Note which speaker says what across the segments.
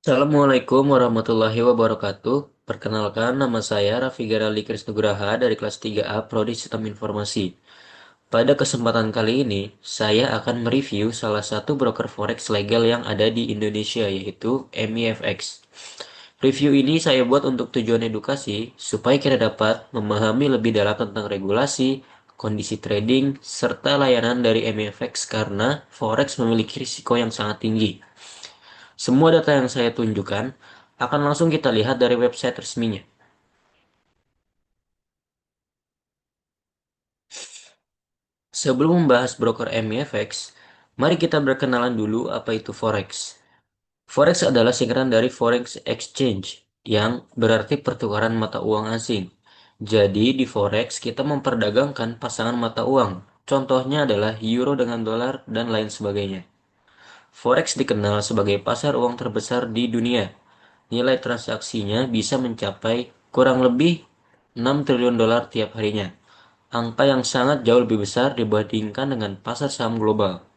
Speaker 1: Assalamualaikum warahmatullahi wabarakatuh. Perkenalkan, nama saya Raffi Geraldi Krisnugraha dari kelas 3A Prodi Sistem Informasi. Pada kesempatan kali ini, saya akan mereview salah satu broker forex legal yang ada di Indonesia, yaitu MIFX. Review ini saya buat untuk tujuan edukasi, supaya kita dapat memahami lebih dalam tentang regulasi, kondisi trading, serta layanan dari MIFX karena forex memiliki risiko yang sangat tinggi. Semua data yang saya tunjukkan akan langsung kita lihat dari website resminya. Sebelum membahas broker MEFX, mari kita berkenalan dulu apa itu Forex. Forex adalah singkatan dari Forex Exchange, yang berarti pertukaran mata uang asing. Jadi di Forex kita memperdagangkan pasangan mata uang. Contohnya adalah euro dengan dolar dan lain sebagainya. Forex dikenal sebagai pasar uang terbesar di dunia. Nilai transaksinya bisa mencapai kurang lebih 6 triliun dolar tiap harinya. Angka yang sangat jauh lebih besar dibandingkan dengan pasar saham global.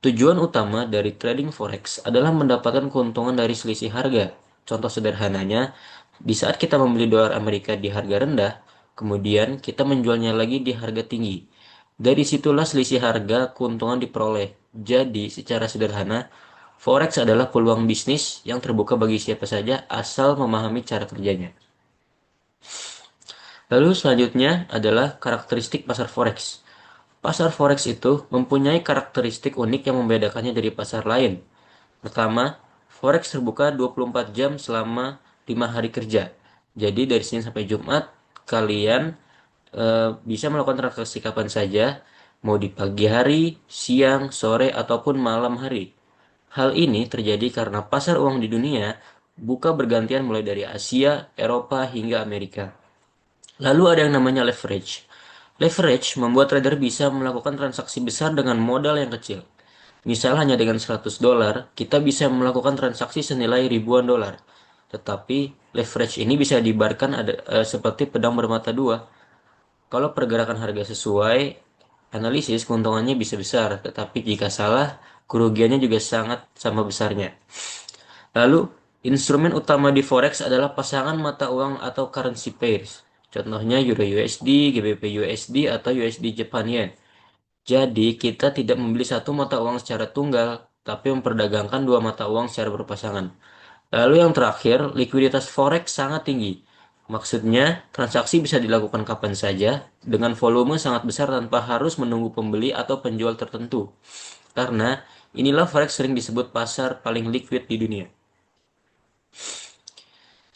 Speaker 1: Tujuan utama dari trading forex adalah mendapatkan keuntungan dari selisih harga. Contoh sederhananya, di saat kita membeli dolar Amerika di harga rendah, kemudian kita menjualnya lagi di harga tinggi. Dari situlah selisih harga keuntungan diperoleh. Jadi, secara sederhana, forex adalah peluang bisnis yang terbuka bagi siapa saja asal memahami cara kerjanya. Lalu selanjutnya adalah karakteristik pasar forex. Pasar forex itu mempunyai karakteristik unik yang membedakannya dari pasar lain. Pertama, forex terbuka 24 jam selama 5 hari kerja. Jadi dari Senin sampai Jumat, kalian bisa melakukan transaksi kapan saja, mau di pagi hari, siang, sore, ataupun malam hari. Hal ini terjadi karena pasar uang di dunia buka bergantian mulai dari Asia, Eropa, hingga Amerika. Lalu ada yang namanya leverage. Leverage membuat trader bisa melakukan transaksi besar dengan modal yang kecil. Misal hanya dengan 100 dolar, kita bisa melakukan transaksi senilai ribuan dolar. Tetapi leverage ini bisa diibaratkan seperti pedang bermata dua. Kalau pergerakan harga sesuai analisis, keuntungannya bisa besar, tetapi jika salah, kerugiannya juga sangat sama besarnya. Lalu, instrumen utama di forex adalah pasangan mata uang atau currency pairs. Contohnya Euro USD, GBP USD, atau USD Japan Yen. Jadi, kita tidak membeli satu mata uang secara tunggal, tapi memperdagangkan dua mata uang secara berpasangan. Lalu yang terakhir, likuiditas forex sangat tinggi. Maksudnya, transaksi bisa dilakukan kapan saja dengan volume sangat besar tanpa harus menunggu pembeli atau penjual tertentu. Karena inilah forex sering disebut pasar paling liquid di dunia.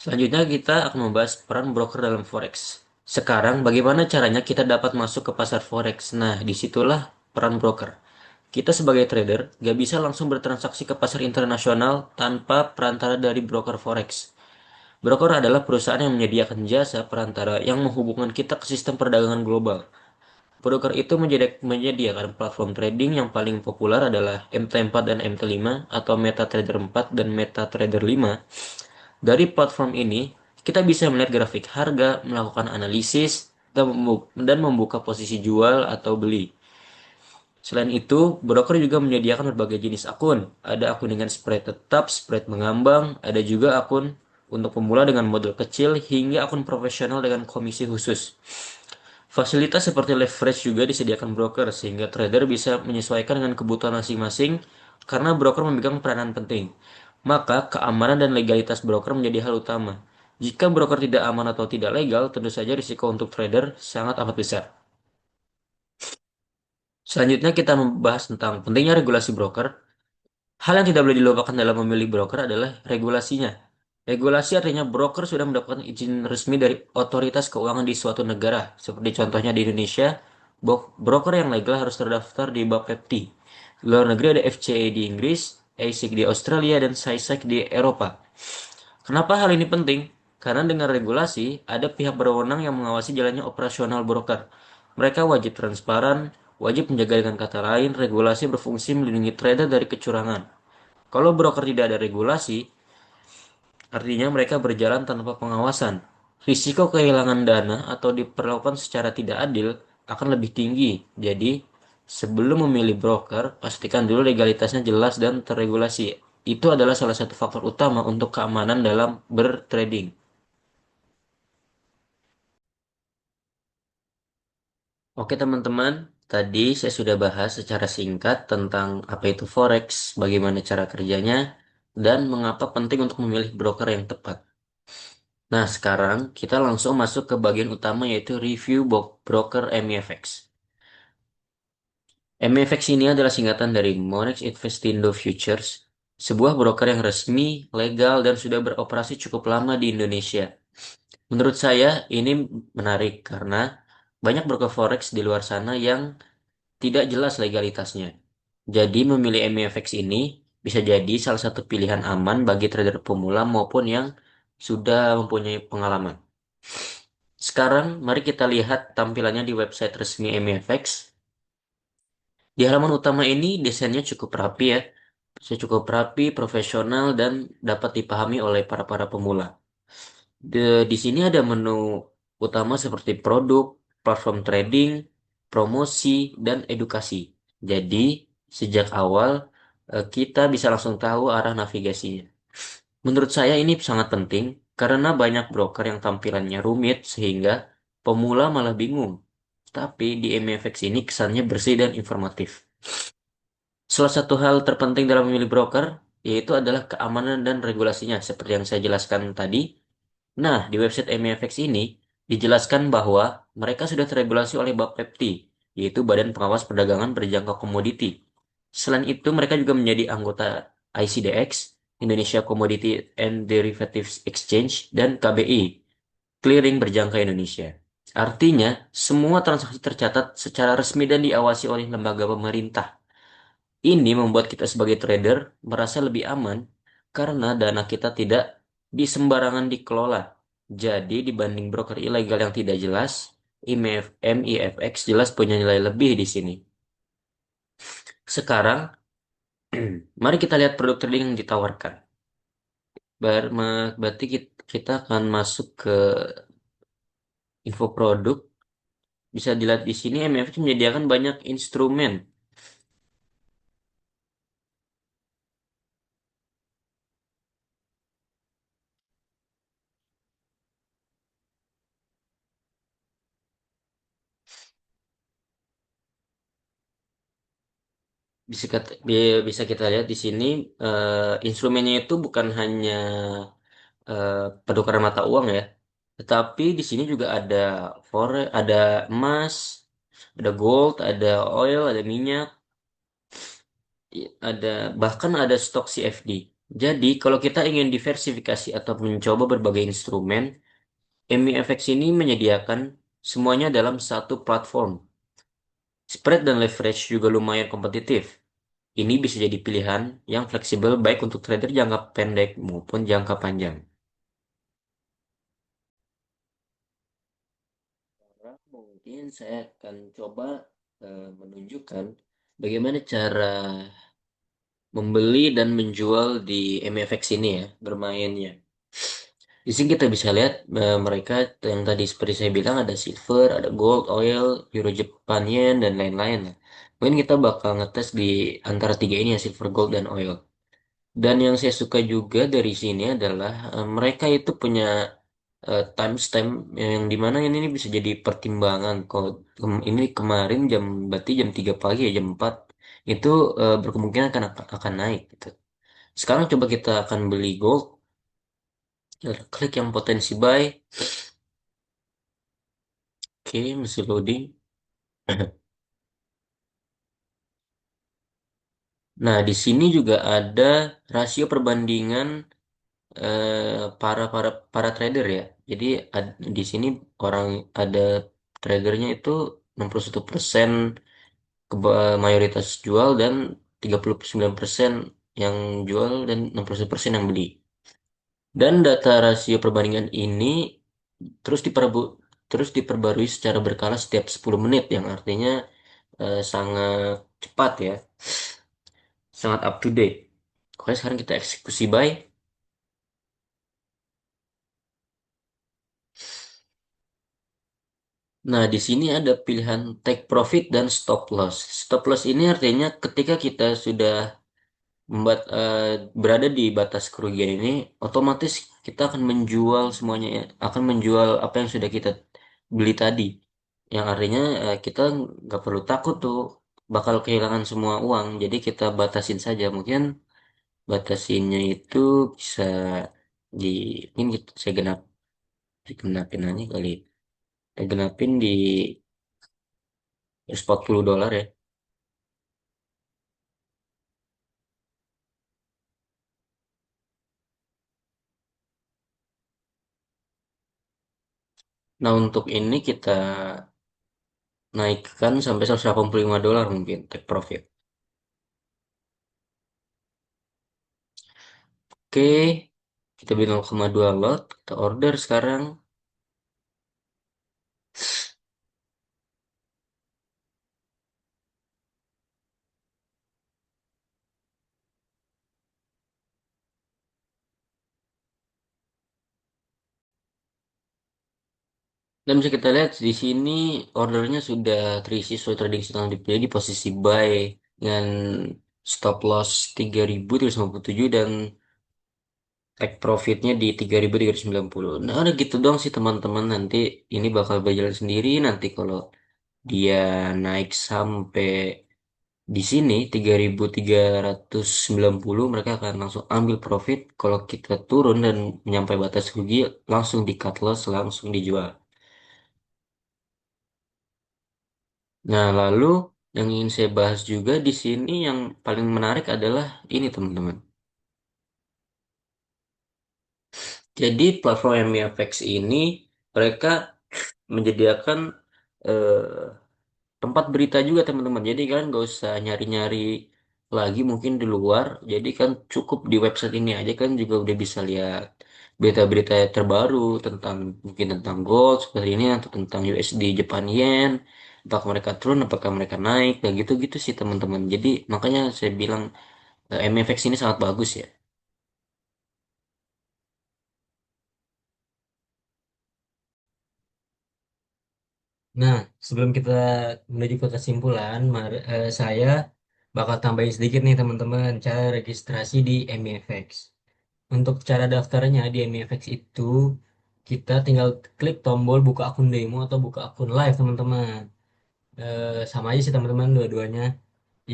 Speaker 1: Selanjutnya kita akan membahas peran broker dalam forex. Sekarang bagaimana caranya kita dapat masuk ke pasar forex? Nah, disitulah peran broker. Kita sebagai trader gak bisa langsung bertransaksi ke pasar internasional tanpa perantara dari broker forex. Broker adalah perusahaan yang menyediakan jasa perantara yang menghubungkan kita ke sistem perdagangan global. Broker itu menyediakan platform trading yang paling populer adalah MT4 dan MT5 atau MetaTrader 4 dan MetaTrader 5. Dari platform ini, kita bisa melihat grafik harga, melakukan analisis, dan membuka posisi jual atau beli. Selain itu, broker juga menyediakan berbagai jenis akun. Ada akun dengan spread tetap, spread mengambang, ada juga akun untuk pemula dengan modal kecil, hingga akun profesional dengan komisi khusus. Fasilitas seperti leverage juga disediakan broker, sehingga trader bisa menyesuaikan dengan kebutuhan masing-masing karena broker memegang peranan penting. Maka, keamanan dan legalitas broker menjadi hal utama. Jika broker tidak aman atau tidak legal, tentu saja risiko untuk trader sangat amat besar. Selanjutnya kita membahas tentang pentingnya regulasi broker. Hal yang tidak boleh dilupakan dalam memilih broker adalah regulasinya. Regulasi artinya broker sudah mendapatkan izin resmi dari otoritas keuangan di suatu negara. Seperti contohnya di Indonesia, broker yang legal harus terdaftar di Bapepti. Di luar negeri ada FCA di Inggris, ASIC di Australia, dan SISAC di Eropa. Kenapa hal ini penting? Karena dengan regulasi, ada pihak berwenang yang mengawasi jalannya operasional broker. Mereka wajib transparan, wajib menjaga dengan kata lain, regulasi berfungsi melindungi trader dari kecurangan. Kalau broker tidak ada regulasi, artinya mereka berjalan tanpa pengawasan. Risiko kehilangan dana atau diperlakukan secara tidak adil akan lebih tinggi. Jadi, sebelum memilih broker, pastikan dulu legalitasnya jelas dan terregulasi. itu adalah salah satu faktor utama untuk keamanan dalam bertrading. Oke teman-teman, tadi saya sudah bahas secara singkat tentang apa itu forex, bagaimana cara kerjanya, dan mengapa penting untuk memilih broker yang tepat. Nah, sekarang kita langsung masuk ke bagian utama yaitu review broker MEFX. MEFX ini adalah singkatan dari Monex Investindo Futures, sebuah broker yang resmi, legal, dan sudah beroperasi cukup lama di Indonesia. Menurut saya ini menarik karena banyak broker forex di luar sana yang tidak jelas legalitasnya. Jadi memilih MEFX ini bisa jadi salah satu pilihan aman bagi trader pemula maupun yang sudah mempunyai pengalaman. Sekarang mari kita lihat tampilannya di website resmi MEFX. Di halaman utama ini desainnya cukup rapi ya. Cukup rapi, profesional, dan dapat dipahami oleh para pemula. Di sini ada menu utama seperti produk, platform trading, promosi, dan edukasi. Jadi, sejak awal kita bisa langsung tahu arah navigasinya. Menurut saya ini sangat penting karena banyak broker yang tampilannya rumit sehingga pemula malah bingung. Tapi di MFX ini kesannya bersih dan informatif. Salah satu hal terpenting dalam memilih broker yaitu adalah keamanan dan regulasinya seperti yang saya jelaskan tadi. Nah, di website MEFX ini dijelaskan bahwa mereka sudah teregulasi oleh Bapepti, yaitu Badan Pengawas Perdagangan Berjangka Komoditi. Selain itu, mereka juga menjadi anggota ICDX, Indonesia Commodity and Derivatives Exchange, dan KBI, Clearing Berjangka Indonesia. Artinya, semua transaksi tercatat secara resmi dan diawasi oleh lembaga pemerintah. Ini membuat kita sebagai trader merasa lebih aman karena dana kita tidak di sembarangan dikelola. Jadi dibanding broker ilegal yang tidak jelas, MIFX jelas punya nilai lebih di sini. Sekarang, mari kita lihat produk trading yang ditawarkan. Berarti kita akan masuk ke info produk. Bisa dilihat di sini, MIFX menyediakan banyak instrumen. Bisa kita lihat di sini, instrumennya itu bukan hanya eh, penukaran mata uang ya. Tetapi di sini juga ada ada emas, ada gold, ada oil, ada minyak, ada bahkan ada stok CFD. Jadi kalau kita ingin diversifikasi atau mencoba berbagai instrumen, MEFX ini menyediakan semuanya dalam satu platform. Spread dan leverage juga lumayan kompetitif. Ini bisa jadi pilihan yang fleksibel baik untuk trader jangka pendek maupun jangka panjang. Sekarang mungkin saya akan coba menunjukkan bagaimana cara membeli dan menjual di MFX ini ya, bermainnya. Di sini kita bisa lihat mereka yang tadi seperti saya bilang ada silver, ada gold, oil, euro Japan yen, dan lain-lain lah. Mungkin kita bakal ngetes di antara tiga ini ya, silver, gold, dan oil. Dan yang saya suka juga dari sini adalah mereka itu punya timestamp yang dimana ini bisa jadi pertimbangan. Kalau ini kemarin berarti jam 3 pagi ya, jam 4 itu berkemungkinan akan naik gitu. Sekarang coba kita akan beli gold. Klik yang potensi buy. Oke, masih loading. Nah, di sini juga ada rasio perbandingan para para para trader ya. Jadi di sini orang ada tradernya itu 61% mayoritas jual dan 39% yang jual dan 61% yang beli. Dan data rasio perbandingan ini terus diperbu terus diperbarui secara berkala setiap 10 menit yang artinya sangat cepat ya, sangat up to date. Oke, sekarang kita eksekusi buy. Nah, di sini ada pilihan take profit dan stop loss. Stop loss ini artinya ketika kita sudah berada di batas kerugian ini, otomatis kita akan menjual semuanya ya, akan menjual apa yang sudah kita beli tadi. Yang artinya kita nggak perlu takut tuh bakal kehilangan semua uang. Jadi kita batasin saja. Mungkin batasinnya itu bisa di mungkin saya digenapin aja kali. Saya genapin di $140 ya. Nah untuk ini kita naikkan sampai $185 mungkin take profit. Oke, kita beli 0,2 lot, kita order sekarang. Dan bisa kita lihat di sini ordernya sudah terisi sesuai trading signal di posisi buy dengan stop loss 3.357 dan take profitnya di 3.390. Nah, udah gitu dong sih teman-teman. Nanti ini bakal berjalan sendiri. Nanti kalau dia naik sampai di sini 3.390 mereka akan langsung ambil profit. Kalau kita turun dan menyampai batas rugi langsung di cut loss, langsung dijual. Nah, lalu yang ingin saya bahas juga di sini yang paling menarik adalah ini teman-teman. Jadi platform MFX ini mereka menyediakan eh, tempat berita juga teman-teman. Jadi kan nggak usah nyari-nyari lagi mungkin di luar. Jadi kan cukup di website ini aja kan juga udah bisa lihat berita-berita terbaru tentang mungkin tentang gold seperti ini atau tentang USD Japan Yen. Apakah mereka turun, apakah mereka naik, kayak gitu-gitu sih teman-teman. Jadi makanya saya bilang MFX ini sangat bagus ya. Nah, sebelum kita menuju ke kesimpulan, saya bakal tambahin sedikit nih teman-teman cara registrasi di MFX. Untuk cara daftarnya di MFX itu kita tinggal klik tombol buka akun demo atau buka akun live teman-teman. Sama aja sih teman-teman dua-duanya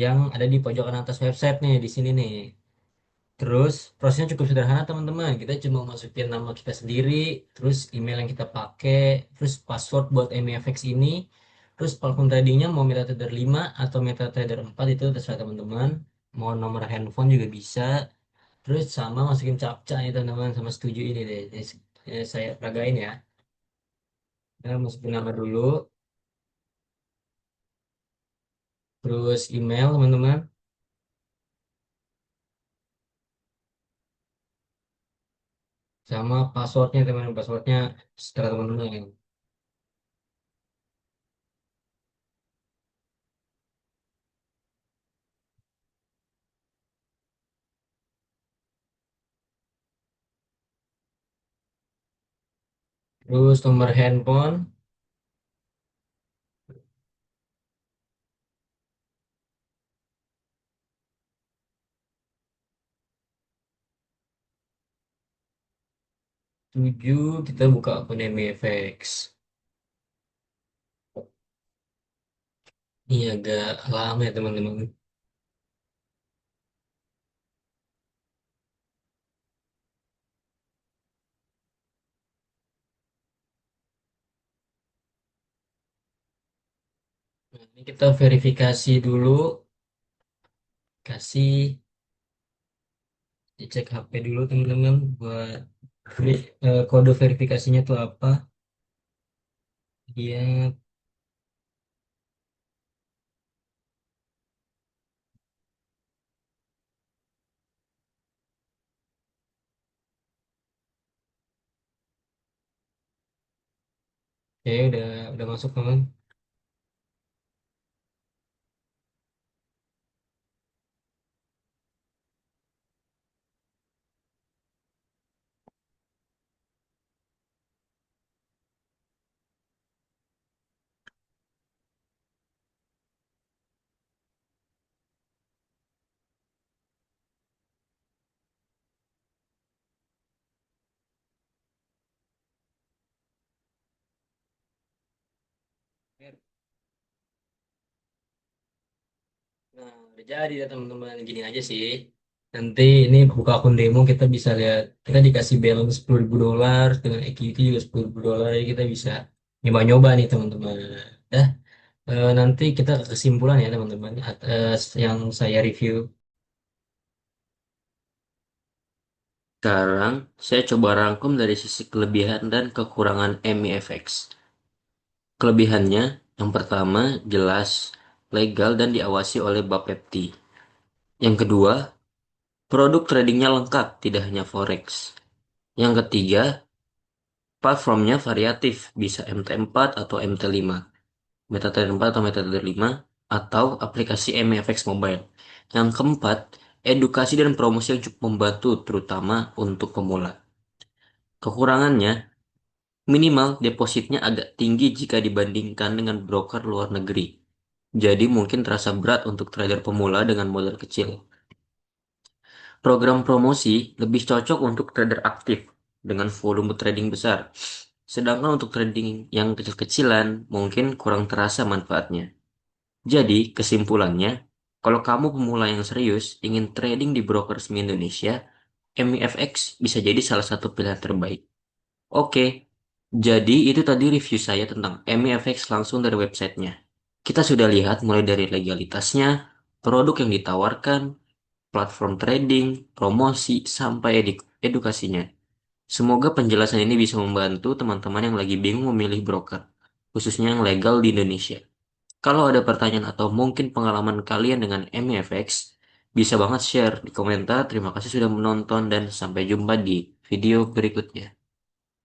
Speaker 1: yang ada di pojokan atas website nih di sini nih. Terus prosesnya cukup sederhana teman-teman. Kita cuma masukin nama kita sendiri, terus email yang kita pakai, terus password buat MFX ini, terus platform tradingnya mau MetaTrader 5 atau MetaTrader 4 itu terserah teman-teman. Mau nomor handphone juga bisa. Terus sama masukin captcha nih teman-teman sama setuju ini deh. Saya peragain ya. Kita masukin nama dulu, terus email teman-teman, sama passwordnya teman-teman. Passwordnya setelah teman-teman. Terus nomor handphone 7 kita buka akun MFX. Ini agak lama ya teman-teman. Nah, ini kita verifikasi dulu, kasih dicek HP dulu teman-teman buat kode verifikasinya tuh apa. Dia ya udah masuk teman.
Speaker 2: Nah, udah jadi ya teman-teman. Gini aja sih. Nanti ini buka akun demo kita bisa lihat. Kita dikasih balance $10.000 dengan equity juga $10.000. Jadi kita bisa nyoba-nyoba nih teman-teman. Dah, nanti kita ke kesimpulan ya teman-teman atas yang saya review.
Speaker 1: Sekarang, saya coba rangkum dari sisi kelebihan dan kekurangan MIFX. Kelebihannya, yang pertama, jelas, legal dan diawasi oleh Bapepti. Yang kedua, produk tradingnya lengkap, tidak hanya forex. Yang ketiga, platformnya variatif, bisa MT4 atau MT5, MetaTrader 4 atau MetaTrader 5, atau aplikasi MFX Mobile. Yang keempat, edukasi dan promosi yang cukup membantu, terutama untuk pemula. Kekurangannya, minimal depositnya agak tinggi jika dibandingkan dengan broker luar negeri. Jadi mungkin terasa berat untuk trader pemula dengan modal kecil. Program promosi lebih cocok untuk trader aktif dengan volume trading besar. Sedangkan untuk trading yang kecil-kecilan mungkin kurang terasa manfaatnya. Jadi, kesimpulannya, kalau kamu pemula yang serius ingin trading di broker resmi Indonesia, MIFX bisa jadi salah satu pilihan terbaik. Oke, jadi itu tadi review saya tentang MIFX langsung dari websitenya. Kita sudah lihat mulai dari legalitasnya, produk yang ditawarkan, platform trading, promosi, sampai edukasinya. Semoga penjelasan ini bisa membantu teman-teman yang lagi bingung memilih broker, khususnya yang legal di Indonesia. Kalau ada pertanyaan atau mungkin pengalaman kalian dengan MFX, bisa banget share di komentar. Terima kasih sudah menonton dan sampai jumpa di video berikutnya.